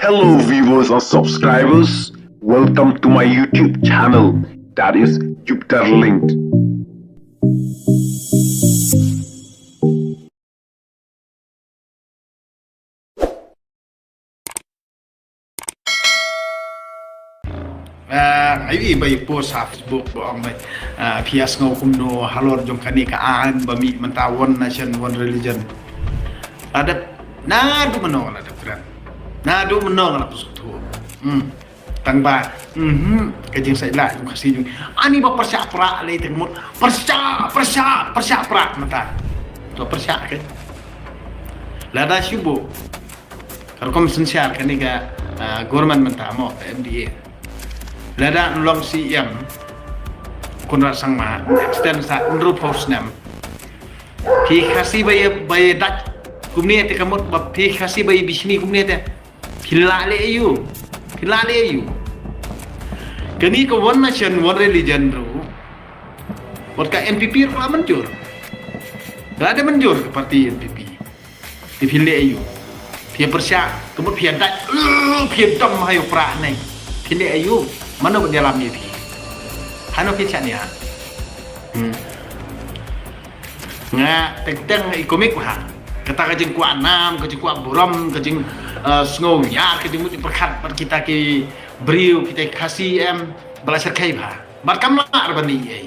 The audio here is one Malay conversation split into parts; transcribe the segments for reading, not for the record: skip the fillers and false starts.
Hello, viewers or subscribers. Welcome to my YouTube channel, that is Jupiter Linked. Ai bai post sa Facebook boang bai pias ngau kumno halor jong kani ka an bami mentawon nation one religion ada nadu menong ada kran nadu menong ala pusutu tang ba kajing sai la jong kasi jong ani ba persya pra le temut persya pra mata to persya ke lada shubu kalau sensial kani ka government mentamo MDA lada nulong si yang kunrat sang ma extend sa nrup house nam pi khasi bay dak kumni te kamot ba pi khasi bay bisni kumni te khilale ayu kani ko one nation one religion ru wat ka NPP ru manjur ada manjur ke parti NPP di phile ayu pi persya kamot pi dak pi dom hayo pra nai phile ayu mana di dalam ni pi hano kicak ni nga teng ikomik ha kata kajing kuat nam kajing kuat buram kajing sngong ya kajing mut perkat par kita ki beriu kita kasih belajar kai ba bar kamla bani ye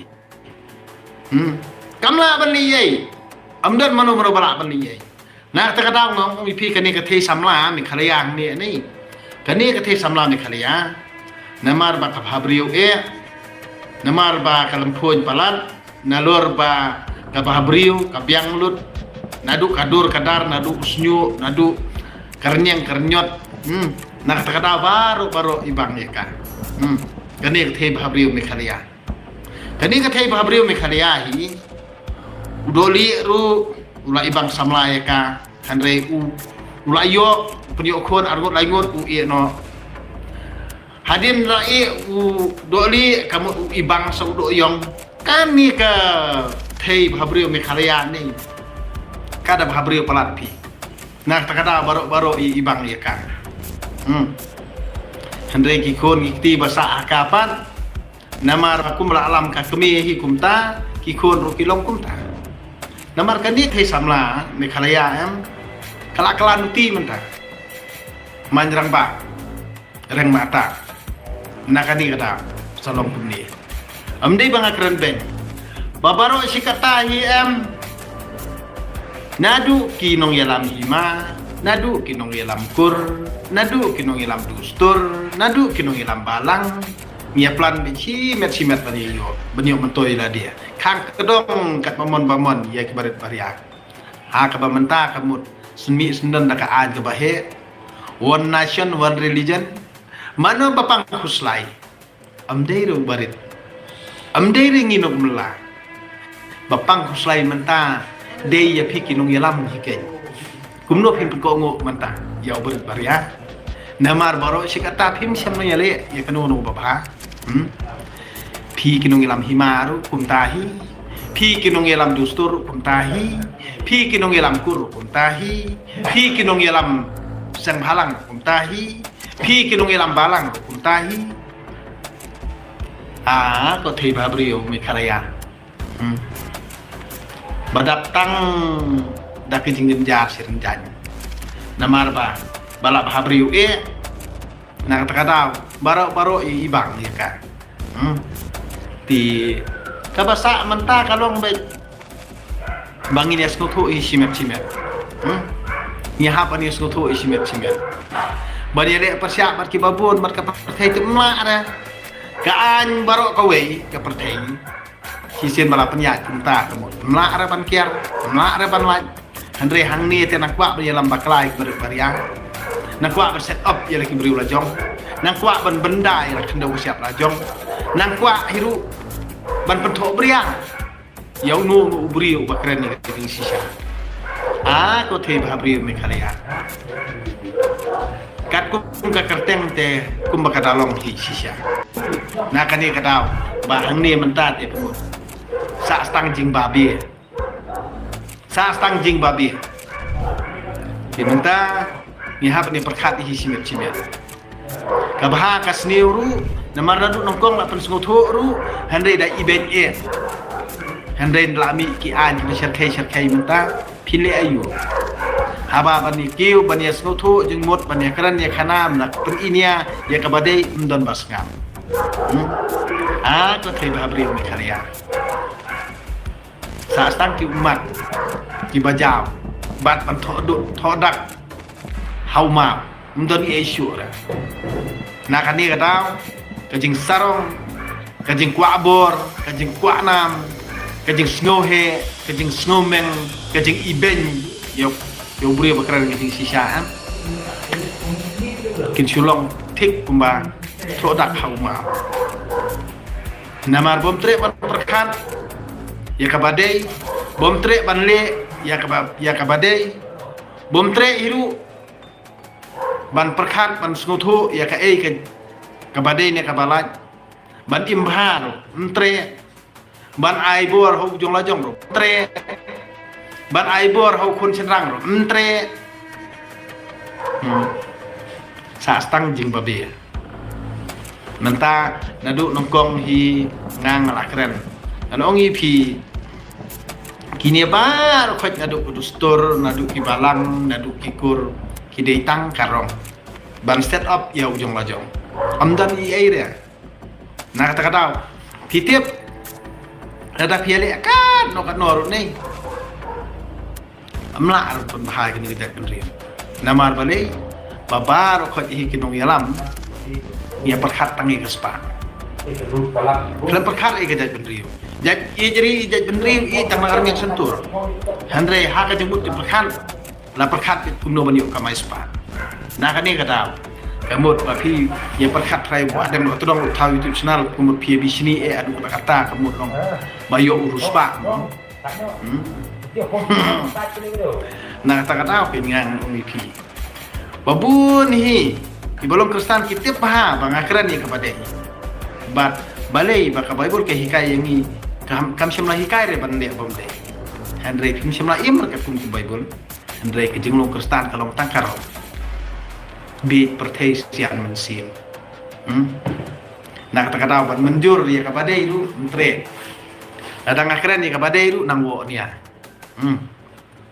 kamla bani ye amdan mano bala bani ye na ta kadang ngom mi pi kani ka the samla mi khalayang ni kani ka the samla mi khalaya namar ba kabhabriu namar ba kalampuan palat nalor ba kabhabriu kabyang lut nadu kadur kadar nadu usnyu nadu karnyang karnyot nak takada baru ibang yaka kani ka bhabriu mekhalia kani ka bhabriu mekhalia hi udoli ru ula ibang samla yaka hanre ula yo penyo khon argot laingot no hadin rai doli kamu ibang sa udo yong kami ke thei bhabriu mekhalaya ni kada bhabriu palat pi nak takada baro ibang yaka handai ki kon ki basa akapan namar akum la alam ka kemi hi kumta ki kon ro kilong kumta namar kani thei samla mekhalaya kala nuti menta manjrang ba reng mata nakani kata salong pumni amdei bang akran beng babaro sikata hi nadu kinong yalam hima nadu kinong yalam kur nadu kinong yalam dustur nadu kinong yalam balang mia plan bici met banyo mentoy la dia kang kedong kat bamon ya kibarit bariak ha ka bamenta kamut semi senden daka an ke bahe one nation one religion mana bapang huslai amdei ro barit amdei nginok mela bapang huslai menta dei ya pikinung yalam hike kumno pin ko ngo menta ya barit baria namar baro sikata phim samno yale ya kanu baba pikinung yalam himaru kumtahi pikinung yalam dustur kumtahi pikinung yalam kur kumtahi pikinung yalam sang halang kumtahi pi kinong ilang balang kumtahi ko thei bhabriu mekhalaya badaptang daki jingin jar sirenjan namar ba bala bhabriu na kata baro ibang ya ka ti kabasa menta kalong be bangin ya skutu isimet nyahap ani skutu isimet bari le persya bar ki babon bar ka perthai te ma ada kaan baro kawe ka perthai sisen bala penya cinta kamu ma ada pan kiar ma ada pan laj andre hang ni te nak wa bari lam baklai bar bariang nak wa set up ya laki beri lajong nak wa ban benda ya kenda siap lajong nak wa hiru ban pentok beriang ya nu beri bakren ni ke sisa ko the bhabri mekhalaya kat kum ka kerteng te kum ba kadalong hi sisa na kani kadaw ba hang ni mentat e pemut sa stang jing babi di menta ni hab ni perkat hi simit simit ka baha ka sniu ru namar nadu nongkong la pen sngoto ru handai da iben e handai lami ki an ki syarkai muta phile ayu haba bani kiu bani sngoto jeng mot bani karan ya khanam nak pen inia ya ka badai mdon basngam ko thai bhabri mi kharia sa stang ki umat ki bajau bat ban tho dak hau ma mdon isu ra nak ani ka tau kajing sarong kajing kwabor kajing kwanam kajing sngohe kajing snomeng kajing iben yo buri bakran kajing sisaan kin sulong tik kumba produk hauma namar bom tre ban perkat ya kabadai bom tre ban le ya kabadai bom tre hiru ban perkat ban snotho ya ka ei ka badai ne ka balat ban imhar tre ban aibor ho jong la jong ro tre ban aibor ho kun senrang ro tre sa stang jing babe nanta nadu nongkong hi ngang la keren anong ipi kini bar khot nadu kudustur nadu ki balang nadu kikur ki deitang karong ban set up ya ujung lajong amdan i area na kata kata titip ada piale kan no kan nor nei amla ar pun bahai kini kita kendri namar balai babar khot hi kinong yalam ya perkat tangi ke spa dan perkat ai kejat kendri jat i jadi jat kendri i tang ar yang sentur handre ha ka jembut di perkat la perkat kumno banyu ka mai spa na kan ni kata kamut papi ya perkat trai buat dan tolong tahu YouTube channel kamut pia di sini adu kata kamut long bayo urus pak nah kata-kata pengen umipi babun hi di belum Kristen kita paham bangakran ni kepada ini bat balai baka Bible ke hikai yang ni kam semla hikai re bande bomde Andre kim semla imr ke pun Bible Andre ke jenglong Kristen kalau tangkar bi pertais yang mensim nak kata-kata ban menjur dia kepada itu entre ada ngakran dia kepada itu nangwo nia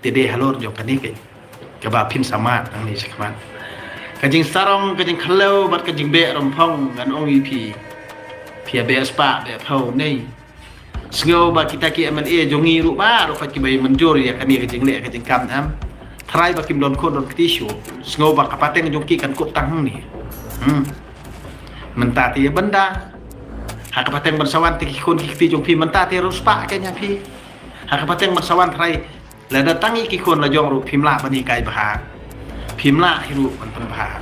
tede halor jo kanike keba pin sama nang ni sekman kajing sarong kajing khalau bat kajing be rompong ngan ong ipi pia be spa be phau nei sngo ba kita ki MNA jongi ru ba ro ki bay menjur ya kani kajing le kajing kam am try ba kim don ko don tisu sngo ba kapateng jongki kan ko tang ni mentati ya benda hak kapateng bersawan ti kun ki jongpi mentati ru spa kanya pi hak kapateng bersawan try la datangi ki kun la jong ru pimla bani kai bah pimla hiru pan bah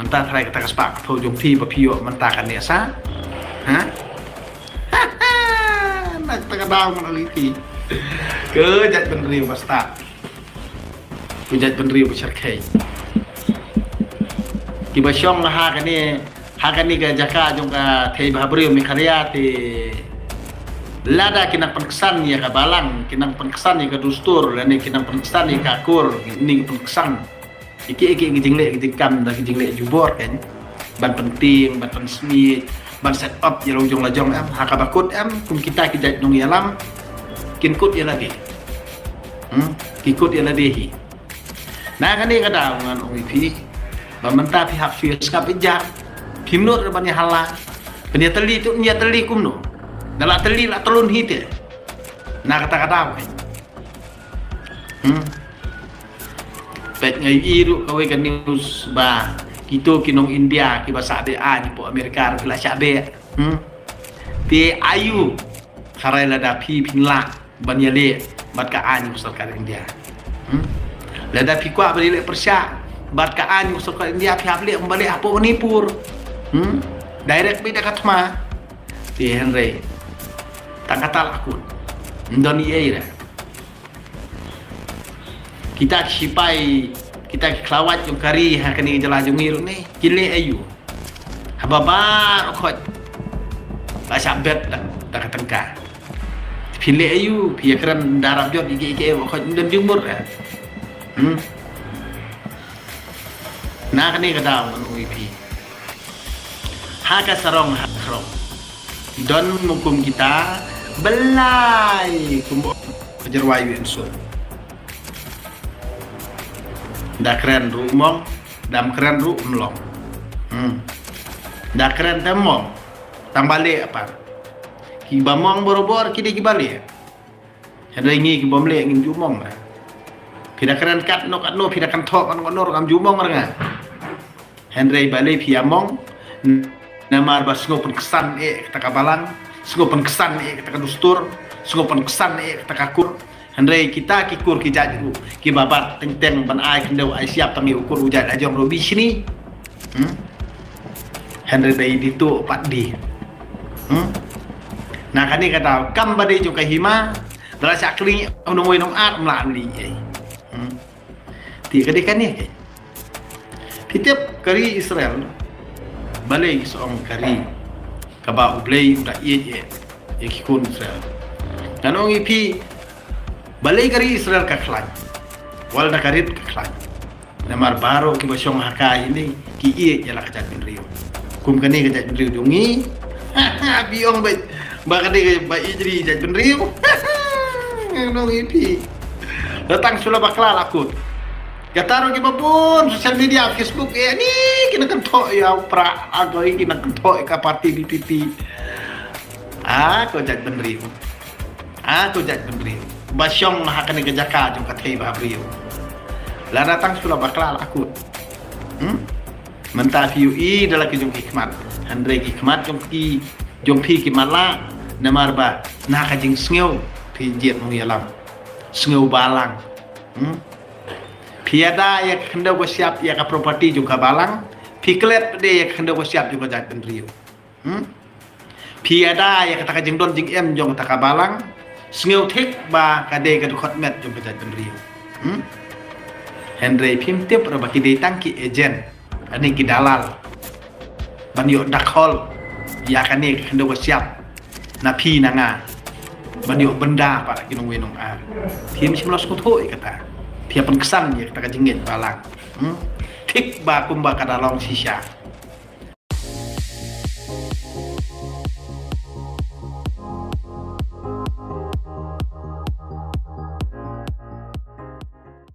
mentah try kata spa pho jongpi ba pio mentah kan ne sa ha nak tak daw meneliti ke jat benri basta kujat benri bercerkai kiba syong ha kani ke jaka jong ka thei bhabri mi kharya ti lada kinang penkesan ya ka balang kinang penkesan ya ka dustur lani kinang penkesan ya ka kur ning penkesan iki jingle kam da jingle jubor kan ban penting ban pensmi ban set up ya longjong lajong am hakabakut am kum kita kijat nong yalam kin kut ya lagi kikut ya lagi nah kan ni kada ngan ong ipi ba menta pihak fius ka pejak kimnut rabani hala penia teli tu nya teli kumno dala teli la telun hite nah kata-kata pet ngai iru kawe kan news ba kito kinong India ki bahasa de a di po Amerika kila sabe ti ayu kharai lada pi pinla banyale bat ka ani usulkan India lada pi kwa bali le persya bat ka ani usulkan India pi hable kembali apa Manipur direct beda katma ti Henry tangkatal aku ndoni ira kita sipai kita kelawat yung kari hakani jalajung iru ni kile ayu hababar khot bahasa bet tak ketengka kile ayu pia keran darab jot ike khot dan jumur nak ni kada man UIP haka sarong hakrong don mukum kita belai kumbo jerwayu insur da keren ru mong dam keren ru mlong da keren temong tang balik apa ki bamong borobor ki ki balik ada ingi ki bomle ngin jumong pida keren kat no pida kan thok kan no kam jumong nga Henry balik piamong namar bas ngopen kesan kata kabalang ngopen kesan kata dustur ngopen kesan kata kakur Henry kita kikur ki jaju ki babat teng ban ai kendau ai siap tangi ukur ujat ajong robi sini Henry dai ditu pat di nah kani kata kam badai jo kahima dala sakling onoi nong at mlan li ti kadi kani Setiap kari Israel balik seorang kari kaba ublay udah iya kikun Israel dan orang ipi balik kari Israel kaklan wal da karit kaklan namar baro ki basyong hakai ini ki iya jala kajat bin rio kum kani kajat bin rio dungi biong ba kadi ba ijri kajat bin rio orang ipi datang sulah bakla lakut Gataro kita pun sosial media Facebook ni kena kentok ya pra agoi kena kentok ka parti BPP. Ko jat benri. Ko jat benri. Basyong hakan ke jaka jong kathei babrio. La datang sulah bakla aku. Mentah UI dalam ke jong hikmat. Andre hikmat jong pi ki mala namar ba na ka jing sngew pi jet mu yalam. Sngew balang. Piada yang hendak siap ya ka properti juga balang, piklet de yang hendak siap juga jat penrio. Piada yang kata jeng don jeng em jong kata balang, sngeu tek ba kade ka dukot met jong jat penrio. Henry pim tip ra baki de tangki agent, ani ki dalal. Ban yo dakhol ya kane hendak siap na pi nanga. Ban yo benda para kinong wenong a. Pim simlos ko thoi kata. Pia penkesan ya kita kajengit balang tik ba kumba kada long sisa